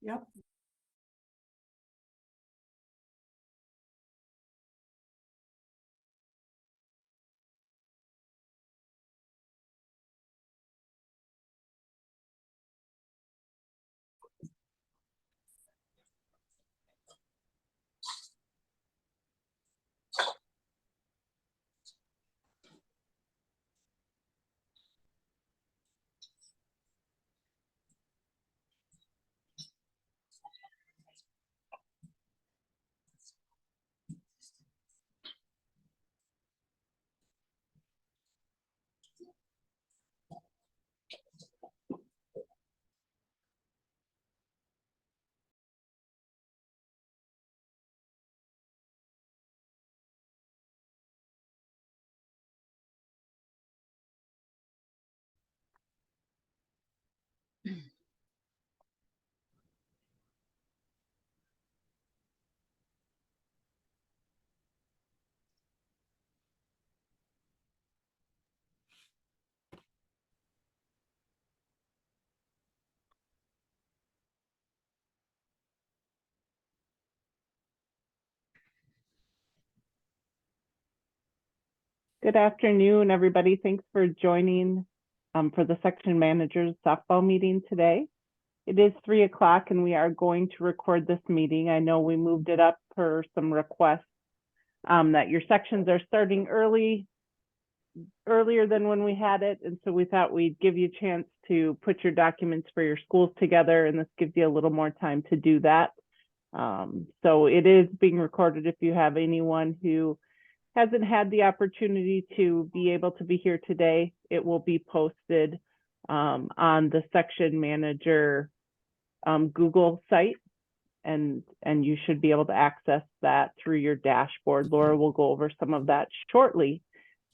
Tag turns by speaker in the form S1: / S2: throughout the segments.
S1: Yep.
S2: Good afternoon, everybody. Thanks for joining for the section manager's softball meeting today. It is 3 o'clock and we are going to record this meeting. I know we moved it up for some requests that your sections are starting earlier than when we had it. And so we thought we'd give you a chance to put your documents for your schools together, and this gives you a little more time to do that. So it is being recorded. If you have anyone who hasn't had the opportunity to be able to be here today, it will be posted on the section manager Google site, and you should be able to access that through your dashboard. Laura will go over some of that shortly.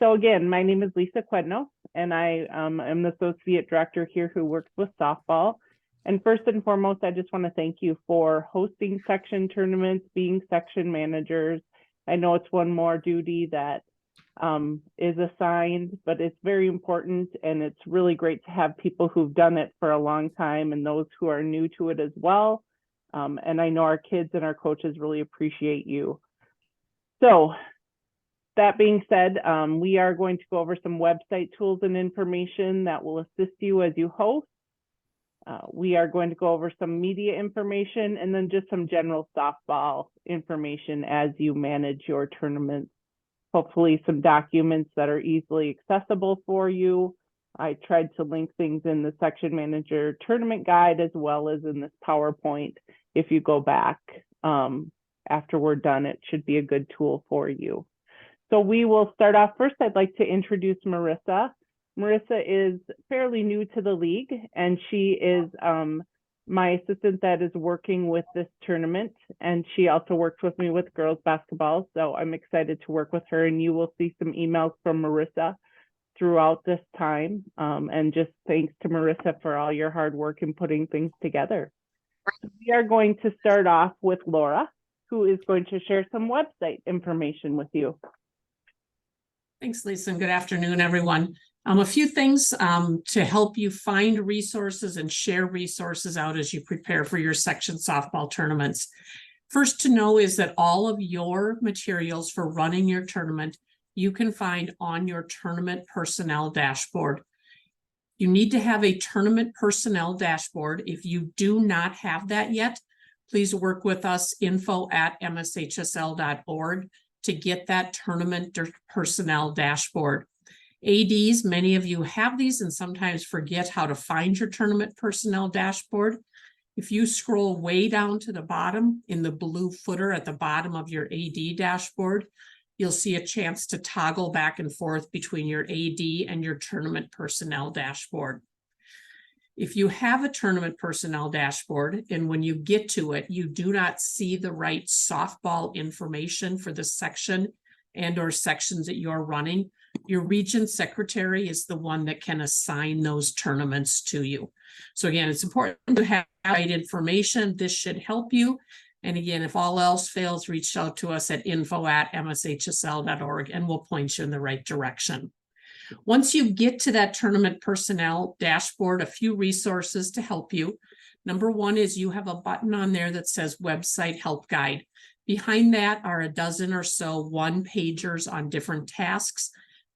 S2: So again, my name is Lisa Quedno, and I am the associate director here who works with softball. And first and foremost, I just want to thank you for hosting section tournaments, being section managers. I know it's one more duty that is assigned, but it's very important, and it's really great to have people who've done it for a long time and those who are new to it as well. And I know our kids and our coaches really appreciate you. So that being said, we are going to go over some website tools and information that will assist you as you host. We are going to go over some media information and then just some general softball information as you manage your tournaments. Hopefully some documents that are easily accessible for you. I tried to link things in the section manager tournament guide as well as in this PowerPoint. If you go back after we're done, it should be a good tool for you. So we will start off first. I'd like to introduce Marissa. Marissa is fairly new to the league, and she is my assistant that is working with this tournament, and she also works with me with girls basketball, so I'm excited to work with her, and you will see some emails from Marissa throughout this time, and just thanks to Marissa for all your hard work in putting things together. We are going to start off with Laura, who is going to share some website information with you.
S1: Thanks, Lisa, and good afternoon, everyone. A few things to help you find resources and share resources out as you prepare for your section softball tournaments. First to know is that all of your materials for running your tournament, you can find on your tournament personnel dashboard. You need to have a tournament personnel dashboard. If you do not have that yet, please work with us, info@mshsl.org, to get that tournament personnel dashboard. ADs, many of you have these and sometimes forget how to find your tournament personnel dashboard. If you scroll way down to the bottom in the blue footer at the bottom of your AD dashboard, you'll see a chance to toggle back and forth between your AD and your tournament personnel dashboard. If you have a tournament personnel dashboard and when you get to it, you do not see the right softball information for the section and or sections that you're running, your region secretary is the one that can assign those tournaments to you. So again, it's important to have the right information. This should help you. And again, if all else fails, reach out to us at info@mshsl.org and we'll point you in the right direction. Once you get to that tournament personnel dashboard, a few resources to help you. Number one is you have a button on there that says website help guide. Behind that are a dozen or so one-pagers on different tasks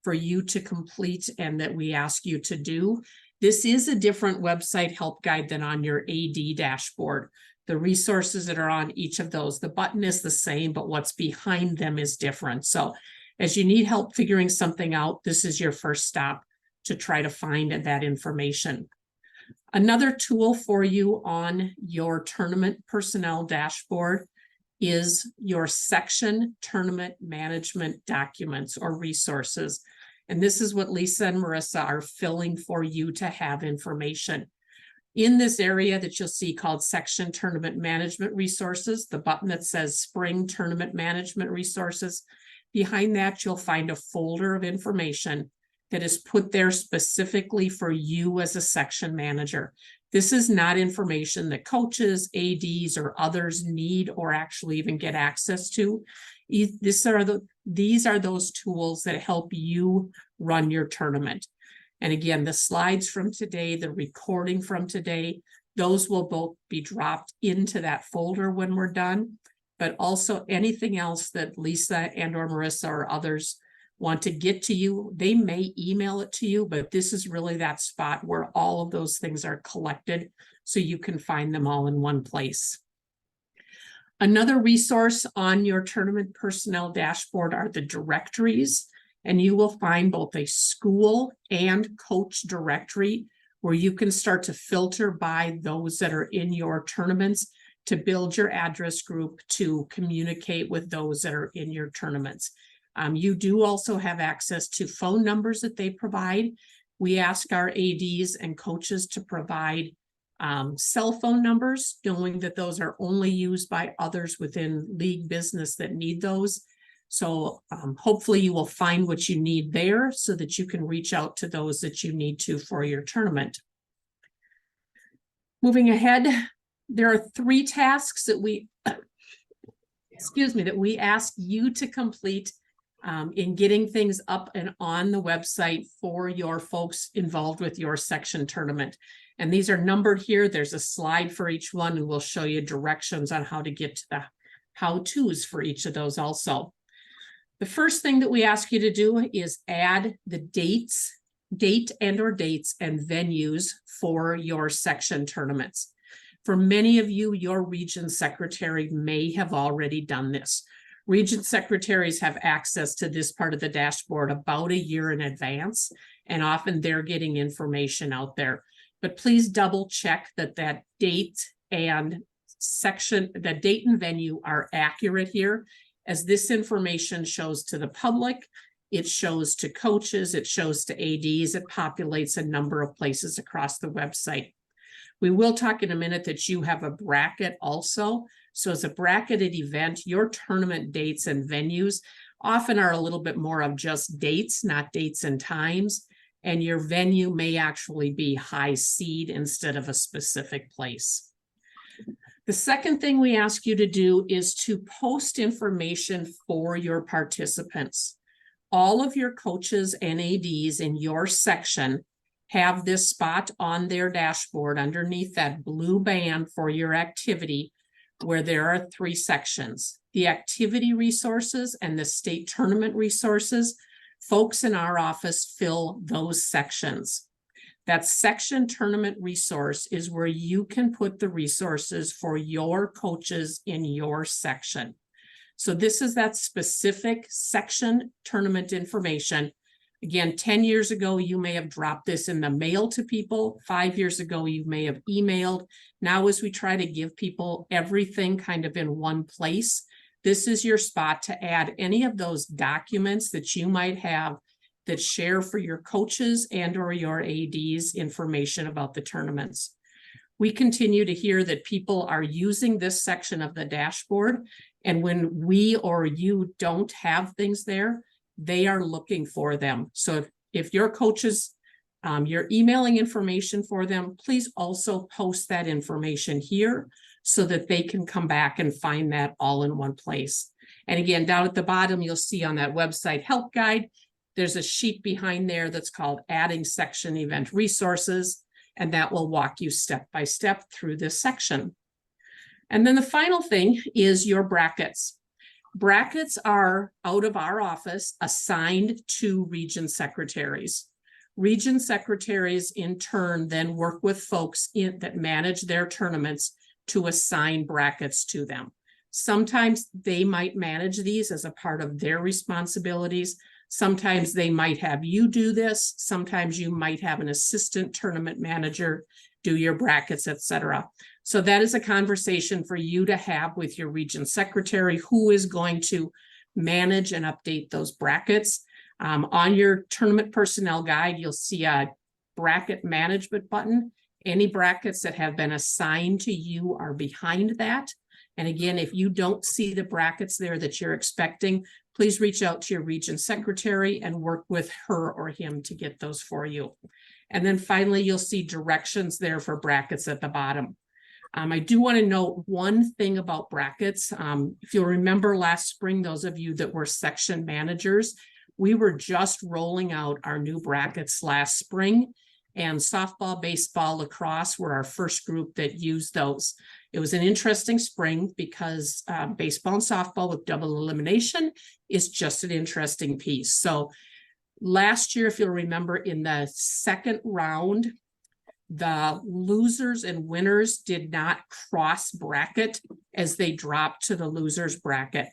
S1: for you to complete and that we ask you to do. This is a different website help guide than on your AD dashboard. The resources that are on each of those, the button is the same, but what's behind them is different. So as you need help figuring something out, this is your first stop to try to find that information. Another tool for you on your tournament personnel dashboard is your section tournament management documents or resources. And this is what Lisa and Marissa are filling for you to have information. In this area that you'll see called section tournament management resources, the button that says spring tournament management resources, behind that you'll find a folder of information that is put there specifically for you as a section manager. This is not information that coaches, ADs, or others need or actually even get access to. These are those tools that help you run your tournament. And again, the slides from today, the recording from today, those will both be dropped into that folder when we're done, but also anything else that Lisa and or Marissa or others want to get to you, they may email it to you, but this is really that spot where all of those things are collected so you can find them all in one place. Another resource on your tournament personnel dashboard are the directories, and you will find both a school and coach directory where you can start to filter by those that are in your tournaments to build your address group to communicate with those that are in your tournaments. You do also have access to phone numbers that they provide. We ask our ADs and coaches to provide cell phone numbers, knowing that those are only used by others within league business that need those. So hopefully you will find what you need there so that you can reach out to those that you need to for your tournament. Moving ahead, there are 3 tasks that we, that we ask you to complete in getting things up and on the website for your folks involved with your section tournament. And these are numbered here. There's a slide for each one, and we'll show you directions on how to get to the how-tos for each of those also. The first thing that we ask you to do is add the date and venues for your section tournaments. For many of you, your region secretary may have already done this. Region secretaries have access to this part of the dashboard about a year in advance, and often they're getting information out there. But please double check that date and venue are accurate here, as this information shows to the public, it shows to coaches, it shows to ADs, it populates a number of places across the website. We will talk in a minute that you have a bracket also. So as a bracketed event, your tournament dates and venues often are a little bit more of just dates, not dates and times. And your venue may actually be high seed instead of a specific place. The second thing we ask you to do is to post information for your participants. All of your coaches and ADs in your section have this spot on their dashboard underneath that blue band for your activity, where there are 3 sections: the activity resources and the state tournament resources. Folks in our office fill those sections. That section tournament resource is where you can put the resources for your coaches in your section. So this is that specific section tournament information. Again, 10 years ago, you may have dropped this in the mail to people. 5 years ago, you may have emailed. Now, as we try to give people everything kind of in one place, this is your spot to add any of those documents that you might have that share for your coaches and or your ADs information about the tournaments. We continue to hear that people are using this section of the dashboard, and when we or you don't have things there, they are looking for them. So if your coaches, you're emailing information for them, please also post that information here so that they can come back and find that all in one place. And again, down at the bottom, you'll see on that website help guide, there's a sheet behind there that's called adding section event resources. and that will walk you step by step through this section. And then the final thing is your brackets. Brackets are out of our office assigned to region secretaries. Region secretaries in turn then work with folks that manage their tournaments to assign brackets to them. Sometimes they might manage these as a part of their responsibilities. Sometimes they might have you do this. Sometimes you might have an assistant tournament manager do your brackets, etc. So that is a conversation for you to have with your region secretary, who is going to manage and update those brackets. On your tournament personnel guide, you'll see a bracket management button. Any brackets that have been assigned to you are behind that. And again, if you don't see the brackets there that you're expecting, please reach out to your region secretary and work with her or him to get those for you. And then finally, you'll see directions there for brackets at the bottom. I do want to note one thing about brackets. If you'll remember last spring, those of you that were section managers, we were just rolling out our new brackets last spring, and softball, baseball, lacrosse were our first group that used those. It was an interesting spring because baseball and softball with double elimination is just an interesting piece. So last year, if you'll remember, in the second round, the losers and winners did not cross bracket as they dropped to the losers bracket.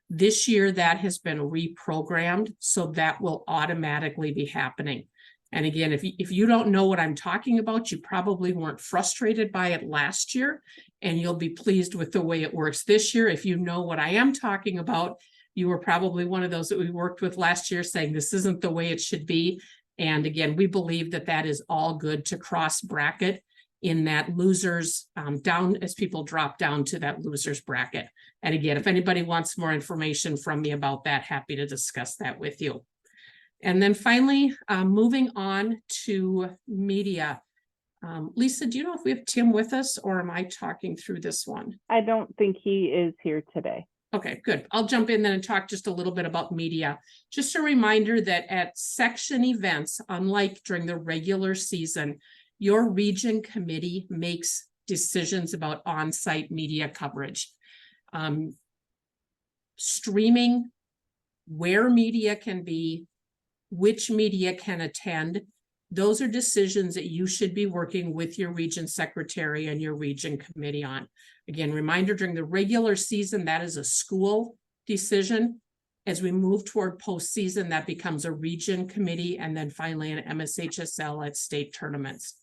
S1: This year, that has been reprogrammed, so that will automatically be happening. And again, if you don't know what I'm talking about, you probably weren't frustrated by it last year, and you'll be pleased with the way it works this year. If you know what I am talking about, you were probably one of those that we worked with last year saying this isn't the way it should be. And again, we believe that that is all good to cross bracket in that losers down as people drop down to that losers bracket. And again, if anybody wants more information from me about that, happy to discuss that with you. And then finally, moving on to media. Lisa, do you know if we have Tim with us, or am I talking through this one?
S2: I don't think he is here today.
S1: Okay, good. I'll jump in then and talk just a little bit about media. Just a reminder that at section events, unlike during the regular season, your region committee makes decisions about on-site media coverage. Streaming, where media can be, which media can attend, those are decisions that you should be working with your region secretary and your region committee on. Again, reminder, during the regular season, that is a school decision. As we move toward postseason, that becomes a region committee, and then finally an MSHSL at state tournaments.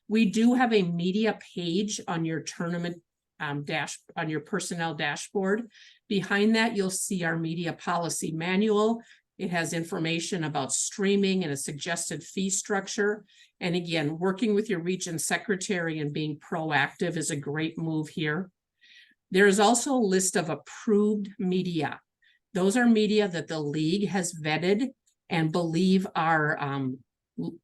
S1: We do have a media page on your tournament on your personnel dashboard. Behind that, you'll see our media policy manual. It has information about streaming and a suggested fee structure. And again, working with your region secretary and being proactive is a great move here. There is also a list of approved media. Those are media that the league has vetted and believe are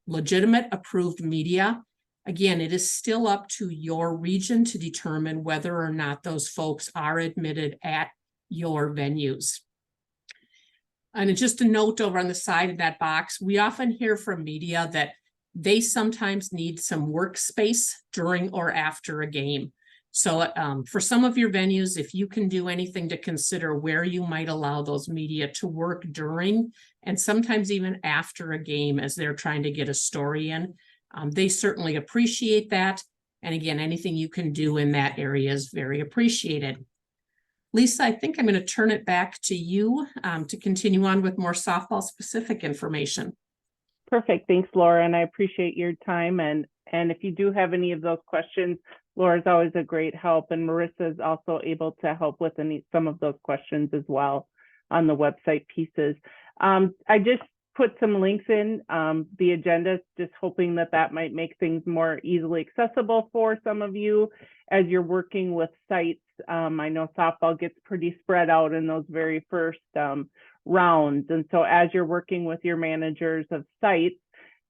S1: legitimate approved media. Again, it is still up to your region to determine whether or not those folks are admitted at your venues. And just a note over on the side of that box, we often hear from media that they sometimes need some workspace during or after a game. So for some of your venues, if you can do anything to consider where you might allow those media to work during and sometimes even after a game as they're trying to get a story in, they certainly appreciate that. And again, anything you can do in that area is very appreciated. Lisa, I think I'm going to turn it back to you to continue on with more softball specific information.
S2: Perfect. Thanks, Laura. And I appreciate your time. And if you do have any of those questions, Laura's always a great help. And Marissa is also able to help with some of those questions as well on the website pieces. I just put some links in the agenda, just hoping that that might make things more easily accessible for some of you as you're working with sites. I know softball gets pretty spread out in those very first rounds. And so as you're working with your managers of sites,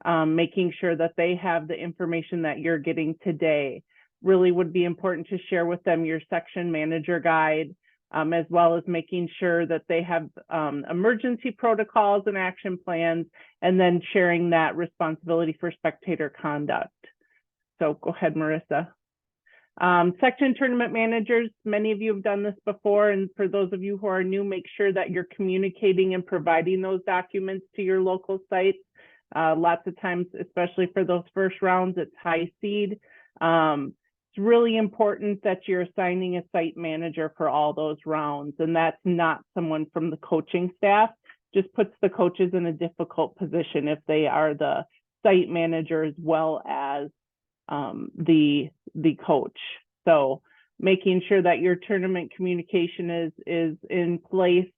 S2: making sure that they have the information that you're getting today, really would be important to share with them your section manager guide, as well as making sure that they have emergency protocols and action plans, and then sharing that responsibility for spectator conduct. So go ahead, Marissa. Section tournament managers, many of you have done this before, and for those of you who are new, make sure that you're communicating and providing those documents to your local sites. Lots of times, especially for those first rounds, it's high seed. It's really important that you're assigning a site manager for all those rounds, and that's not someone from the coaching staff. Just puts the coaches in a difficult position if they are the site manager as well as the coach. So making sure that your tournament communication is in place,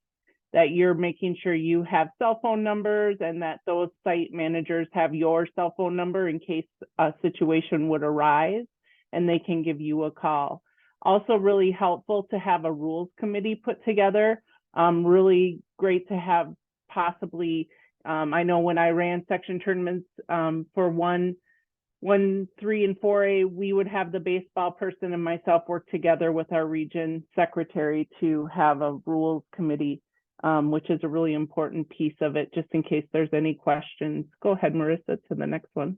S2: that you're making sure you have cell phone numbers and that those site managers have your cell phone number in case a situation would arise and they can give you a call. Also really helpful to have a rules committee put together. Really great to have possibly, I know when I ran section tournaments for 1, 3, and 4A, we would have the baseball person and myself work together with our region secretary to have a rules committee, which is a really important piece of it, just in case there's any questions. Go ahead, Marissa, to the next one.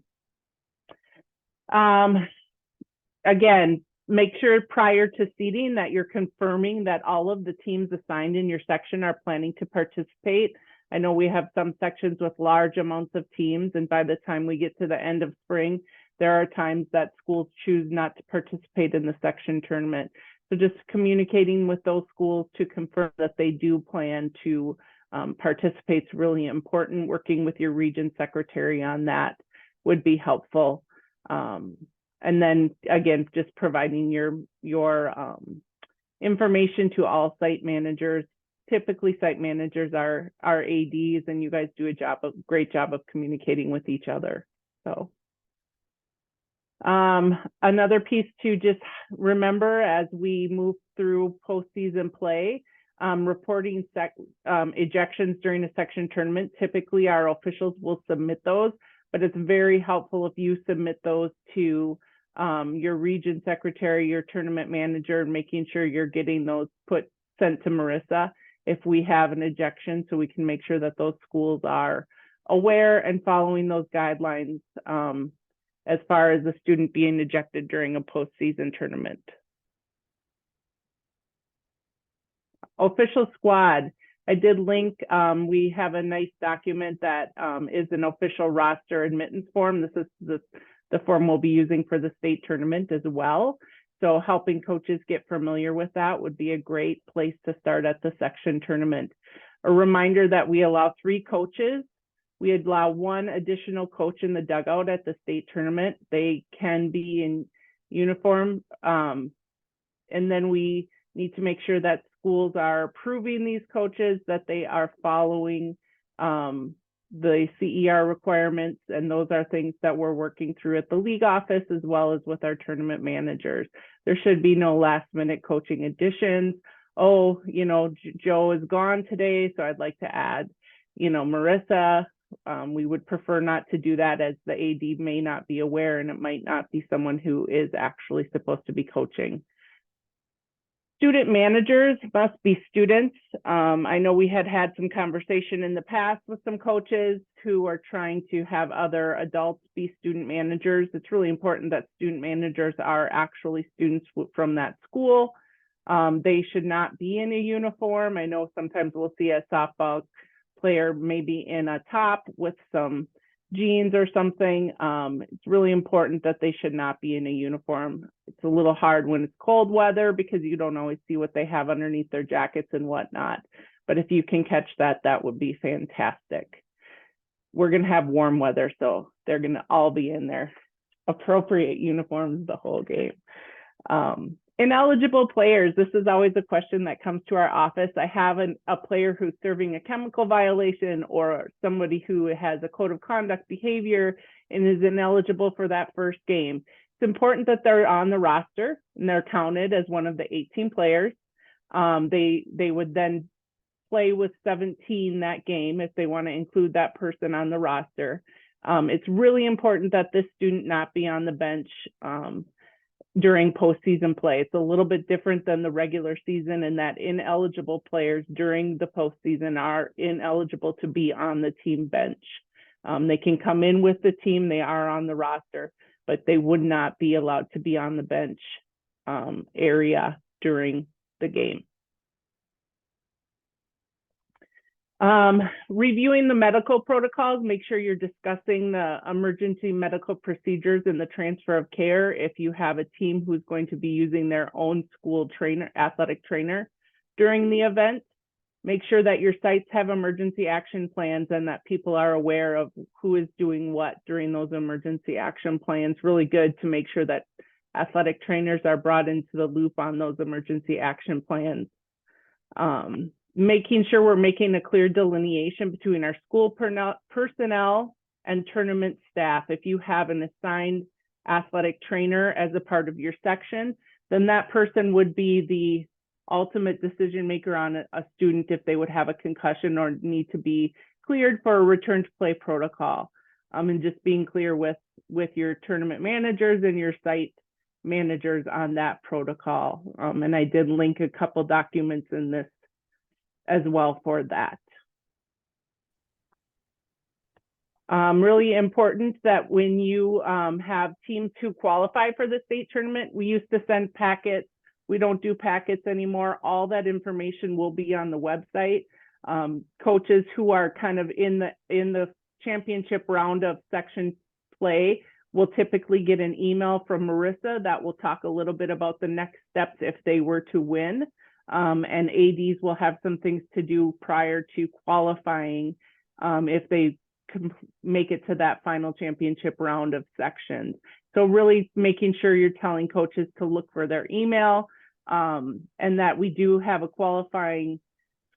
S2: Again, make sure prior to seeding that you're confirming that all of the teams assigned in your section are planning to participate. I know we have some sections with large amounts of teams, and by the time we get to the end of spring, there are times that schools choose not to participate in the section tournament. So just communicating with those schools to confirm that they do plan to participate is really important. Working with your region secretary on that would be helpful. And then again, just providing your information to all site managers. Typically site managers are ADs, and you guys do a great job of communicating with each other. So another piece to just remember as we move through postseason play, reporting ejections during a section tournament. Typically our officials will submit those, but it's very helpful if you submit those to your region secretary, your tournament manager, making sure you're getting those sent to Marissa if we have an ejection, so we can make sure that those schools are aware and following those guidelines as far as the student being ejected during a postseason tournament. Official squad. I did link, we have a nice document that is an official roster admittance form. This is the form we'll be using for the state tournament as well. So helping coaches get familiar with that would be a great place to start at the section tournament. A reminder that we allow 3 coaches. We allow 1 additional coach in the dugout at the state tournament. They can be in uniform. And then we need to make sure that schools are approving these coaches, that they are following the CER requirements, and those are things that we're working through at the league office as well as with our tournament managers. There should be no last minute coaching additions. Oh, you know, Joe is gone today, so I'd like to add, you know, Marissa. We would prefer not to do that, as the AD may not be aware and it might not be someone who is actually supposed to be coaching. Student managers must be students. I know we had some conversation in the past with some coaches who are trying to have other adults be student managers. It's really important that student managers are actually students from that school. They should not be in a uniform. I know sometimes we'll see a softball player maybe in a top with some jeans or something. It's really important that they should not be in a uniform. It's a little hard when it's cold weather because you don't always see what they have underneath their jackets and whatnot. But if you can catch that, that would be fantastic. We're going to have warm weather, so they're going to all be in their appropriate uniforms the whole game. Ineligible players. This is always a question that comes to our office. I have a player who's serving a chemical violation or somebody who has a code of conduct behavior and is ineligible for that first game. It's important that they're on the roster and they're counted as one of the 18 players. They would then play with 17 that game if they want to include that person on the roster. It's really important that this student not be on the bench during postseason play. It's a little bit different than the regular season in that ineligible players during the postseason are ineligible to be on the team bench. They can come in with the team, they are on the roster, but they would not be allowed to be on the bench area during the game. Reviewing the medical protocols, make sure you're discussing the emergency medical procedures and the transfer of care. If you have a team who's going to be using their own school trainer, athletic trainer during the event, make sure that your sites have emergency action plans and that people are aware of who is doing what during those emergency action plans. Really good to make sure that athletic trainers are brought into the loop on those emergency action plans. Making sure we're making a clear delineation between our school personnel and tournament staff. If you have an assigned athletic trainer as a part of your section, then that person would be the ultimate decision maker on a student if they would have a concussion or need to be cleared for a return to play protocol. And just being clear with your tournament managers and your site managers on that protocol. And I did link a couple documents in this as well for that. Really important that when you have teams who qualify for the state tournament, we used to send packets. We don't do packets anymore. All that information will be on the website. Coaches who are kind of in the championship round of section play will typically get an email from Marissa that will talk a little bit about the next steps if they were to win. And ADs will have some things to do prior to qualifying if they can make it to that final championship round of sections. So really making sure you're telling coaches to look for their email and that we do have a qualifying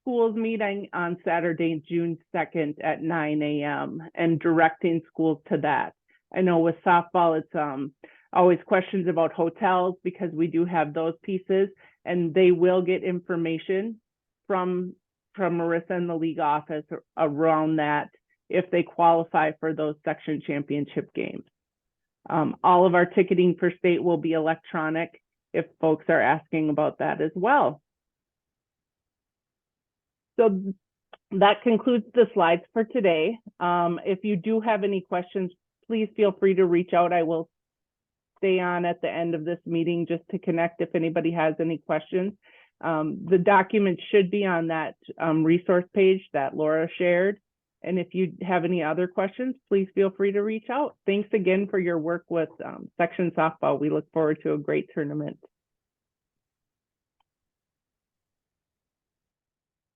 S2: schools meeting on Saturday, June 2nd at 9 a.m. and directing schools to that. I know with softball, it's always questions about hotels because we do have those pieces, and they will get information from Marissa and the league office around that if they qualify for those section championship games. All of our ticketing for state will be electronic if folks are asking about that as well. So that concludes the slides for today. If you do have any questions, please feel free to reach out. I will stay on at the end of this meeting just to connect if anybody has any questions. The document should be on that resource page that Laura shared. And if you have any other questions, please feel free to reach out. Thanks again for your work with section softball. We look forward to a great tournament.